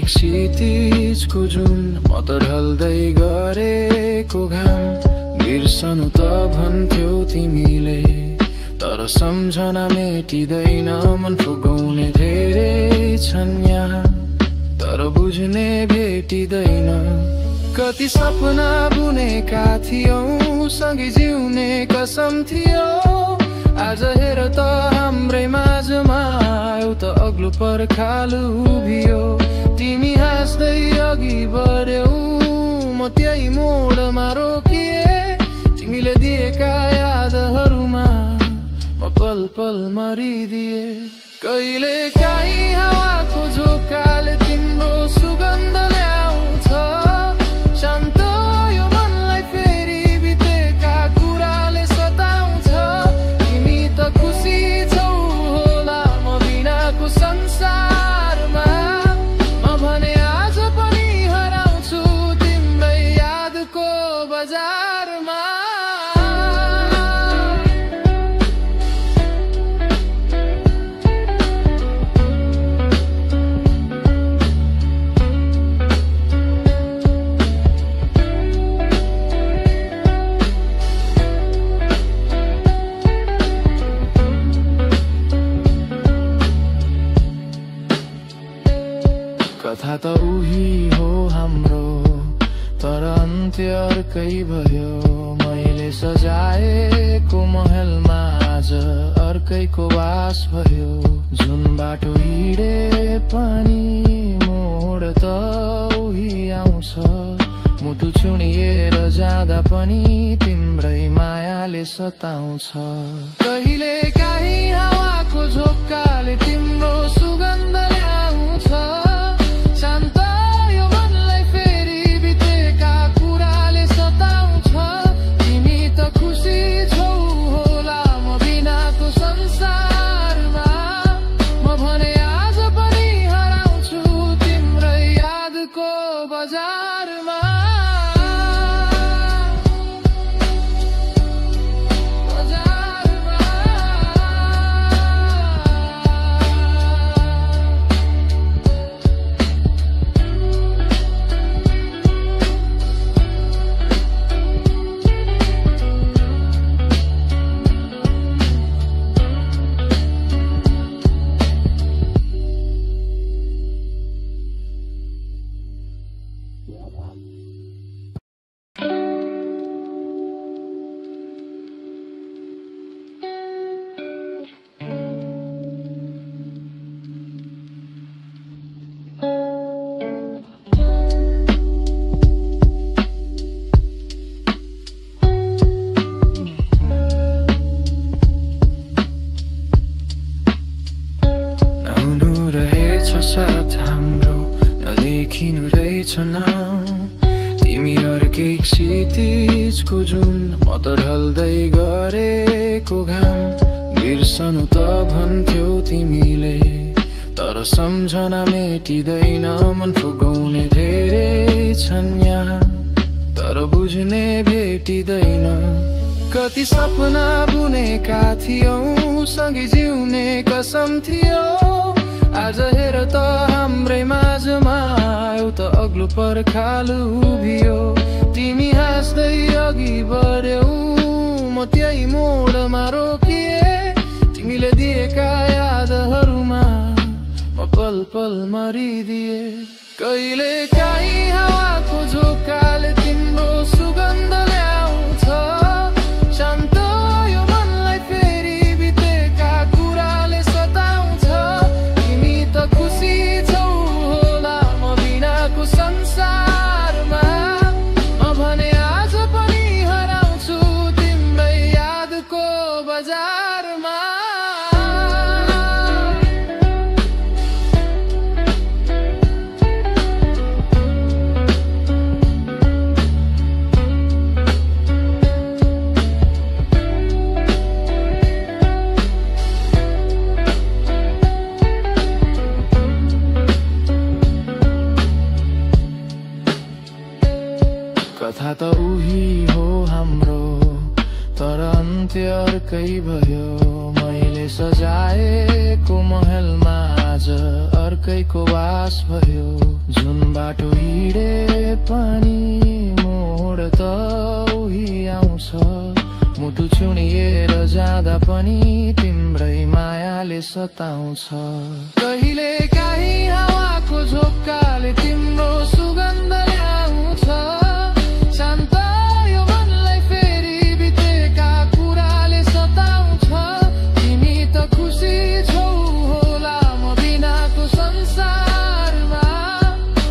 क्षितिजको जुन म त ढल्दै गरेको घाम बिर्सनु त भन्थ्यौ तिमीले, तर सम्झना मेटिँदैन। मन फुगाउने धेरै छन् यहाँ, तर बुझ्ने भेटिँदैन। कति सपना बुनेका थियौं, सँगै जिउने कसम थियो। आज हेर त हाम्रै माझमा एउटा अग्लो पर्खाल उभियो। तिमी हाँस्दै अघि बढ्यौ, म त्यही मोडमा रोकिए। तिमीले दिएका यादहरूमा म पल पल मरिदिए। कहिले काहीँ हावाको झोकाले तिम्रो सुगन्ध ल्याउँछ, शान्त यो मनलाई फेरि बितेका कुराले सताउँछ। तिमी त खुसी छौ होला म बिनाको संसारमा, म भने आज पनि हराउँछु तिम्रै यादको बजारमा। कथा त उही हो हाम्रो, तर अन्त्य अर्कै भयो। मैले सजाएको महलमा आज अर्कैको वास भयो। जुन बाटो हिँडे पनि मोड त उही आउँछ। मुटु छुनिएर जाँदा पनि तिम्रै मायाले सताउँछ। कहिले काहीँ हावाको झोक्काले तिम्रो सुगन्ध ल्याउँछ, शान्त यो मनलाई फेरि बितेका कुराले सताउँछ। तिमी त खुसी छौ होला म बिनाको संसारमा, म भने आज पनि हराउँछु तिम्रै यादको बजारमा। साथ हाम्रो नदेखिनु रहेछ नाउ। तिमी अर्कै क्षितिजको जुन म त ढल्दै गरेको घाम बिर्सनु त भन्थ्यौ तिमीले, तर सम्झना मेटिँदैन। मन फुगाउने धेरै छन् यहाँ, तर बुझ्ने भेटिँदैन। कति सपना बुनेका थियौं, सँगै जिउने कसम थियो। आज हेर त हाम्रै माझमा एउटा अग्लो पर्खाल उभियो। तिमी हाँस्दै अघि बढ्यौ, म त्यही मोडमा रोकिए। तिमीले दिएका यादहरूमा म पल पल मरिदिए। कहिले काहीँ हावाको झोकाले तिम्रो सुगन्ध ल्याउँछ, शान्त यो मनलाई फेरि बितेका कुराले सताउँछ। तिमी त खुसी छौ होला म बिनाको संसारमा, म भने आज पनि हराउँछु तिम्रै यादको बजारमा। कथा त उही हो हाम्रो, तर अन्त्य अर्कै भयो। मैले सजाएको महलमा आज अर्कैको वास भयो। जुन बाटो हिँडे पनि मोड त उही आउँछ। मुटु छुनिएर जाँदा पनि तिम्रै मायाले सताउँछ। कहिले काहीँ हावाको झोक्काले तिम्रो सुगन्ध ल्याउँछ। शान्त यो मनलाई फेरि बितेका कुराले सताउँछ। तिमी त खुसी छौ होला म बिनाको संसारमा।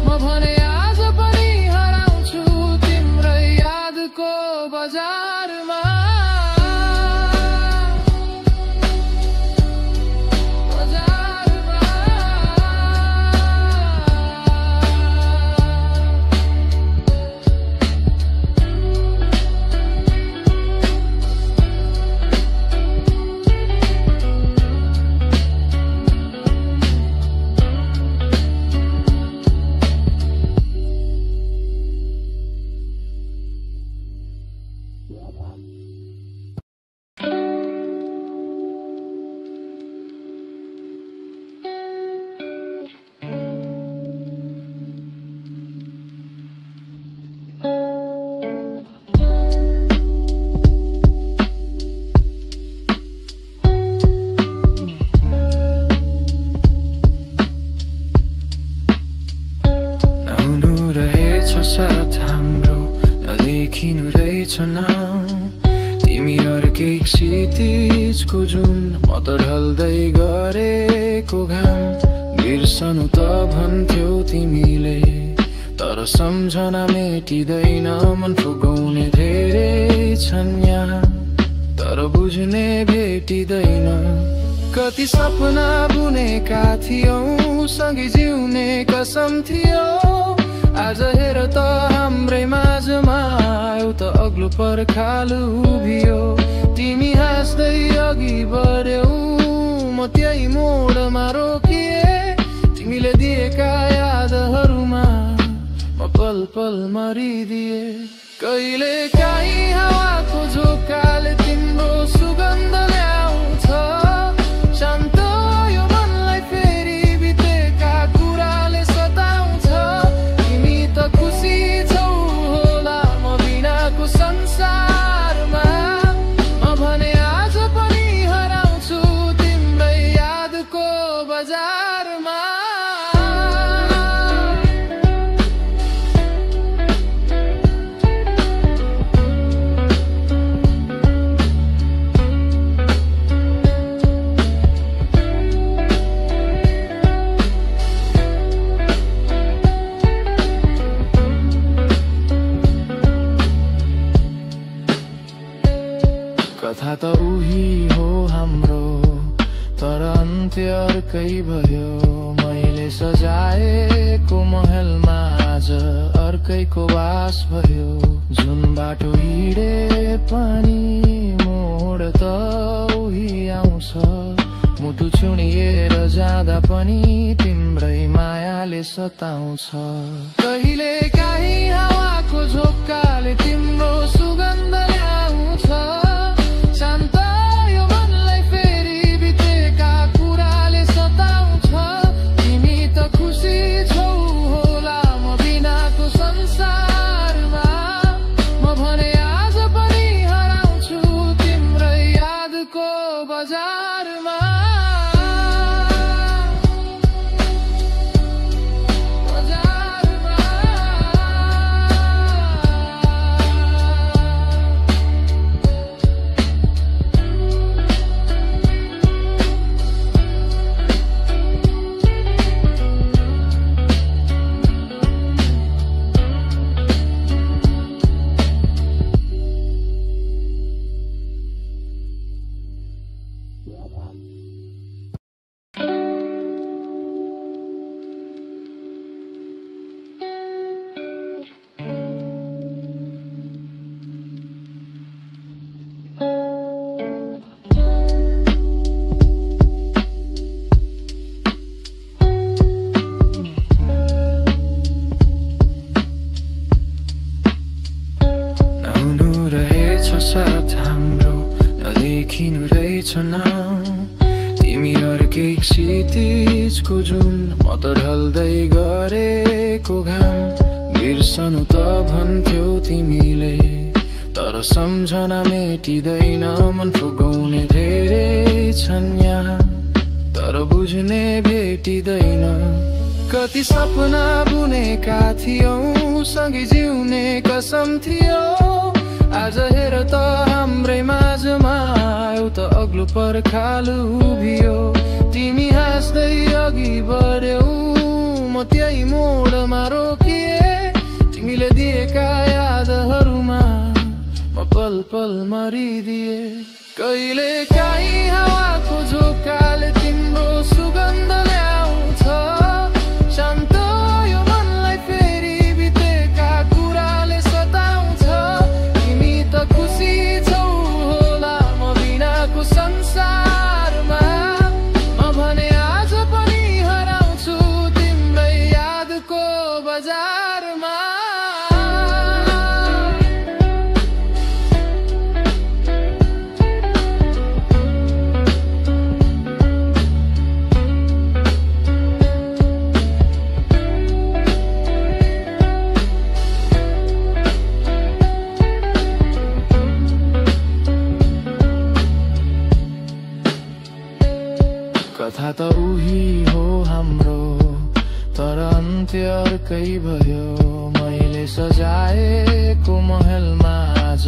म भने आज पनि हराउँछु तिम्रै यादको बजारमा। साथ हाम्रो नलेखिनु रहेछ नाम। तिमी अर्कै क्षितिजको जुन म त ढल्दै गरेको घाम। बिर्सनु त भन्थ्यौ तिमीले तर सम्झना मेटिँदैन। मन फुगाउने धेरै छन् यहाँ तर बुझ्ने भेटिँदैन। कति सपना बुनेका थियौं सँगै जिउने कसम थियो। आज हेर त हाम्रै माझमा एउटा अग्लो पर्खाल उभियो। तिमी हाँस्दै अघि बढ्यौ म त्यही मोडमा रोकिए। तिमीले दिएका यादहरूमा म पल पल मरिदिए। कहिले काहीँ हावाको झोक्काले तिम्रो सुगन्ध ल्याउँछ। शान्त यो मनलाई फेरि बितेका कुराले सताउँछ। तिमी त खुसी छौ होला म बिनाको संसारमा। म भने आज पनि हराउँछु तिम्रै यादको बजारमा। कथा त उही हो हाम्रो तर अन्त्य अर्कै भयो। मैले सजाएको महलमा आज अर्कैको वास भयो। जुन बाटो हिँडे पनि मोड त उही आउँछ। मुटु छुनिएर जाँदा पनि तिम्रै मायाले सताउँछ। कहिले काहीँ हावाको झोक्काले तिम्रो सुगन्ध ल्याउँछ। शान्त यो मनलाई फेरि बितेका कुराले सताउँछ। तिमी त खुसी छौ होला म बिनाको संसारमा। म भने आज पनि हराउँछु तिम्रै यादको बजारमा। साथ हाम्रो नलेखिनु रहेछ नाम। तिमी अर्कै क्षितिजको जुन म त ढल्दै गरे बसेको घाम बिर्सनु त भन्थ्यौ तिमीले, तर सम्झना मेटिँदैन। मन फुगाउने धेरै छन् यहाँ, तर बुझ्ने भेटिँदैन। कति सपना बुनेका थियौं, सँगै जिउने कसम थियो। आज हेर त हाम्रै माझमा एउटा अग्लो पर्खाल उभियो। तिमी हाँस्दै अघि बढ्यौ, म त्यही मोडमा रोकिए। तिमीले दिएका यादहरूमा म पल पल मरिदिए। कहिले काहीँ हावाको झोकाले तिम्रो सुगन्ध ल्याउँछ, शान्त यो मनलाई फेरि बितेका कुराले सताउँछ। तिमी त खुसी छौ होला म बिनाको संसारमा, म भने आज पनि हराउँछु तिम्रै यादको बजारमा। कथा त उही हो हाम्रो, तर अन्त्य अर्कै भयो। मैले सजाएको महलमा आज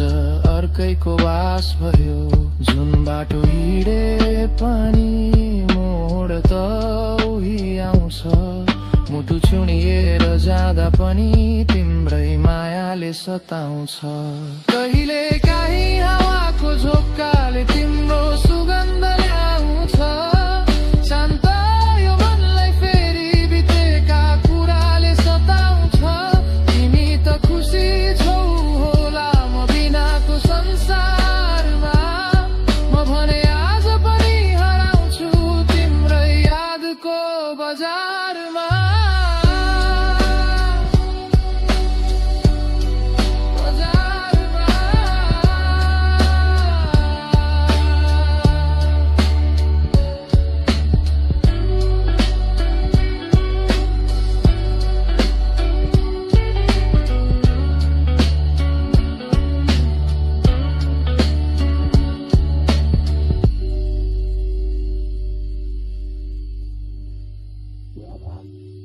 अर्कैको वास भयो। जुन बाटो हिँडे पनि मोड त उही आउँछ। मुटु छुनिएर जाँदा पनि तिम्रै मायाले सताउँछ। कहिले काहीँ हावाको झोक्काले तिम्रो सुगन्ध ल्याउँछ, शान्त यो मनलाई फेरि बितेका कुराले सताउँछ। तिमी त खुसी छौ होला म बिनाको संसारमा, म भने आज पनि हराउँछु तिम्रै यादको बजारमा। Yeah.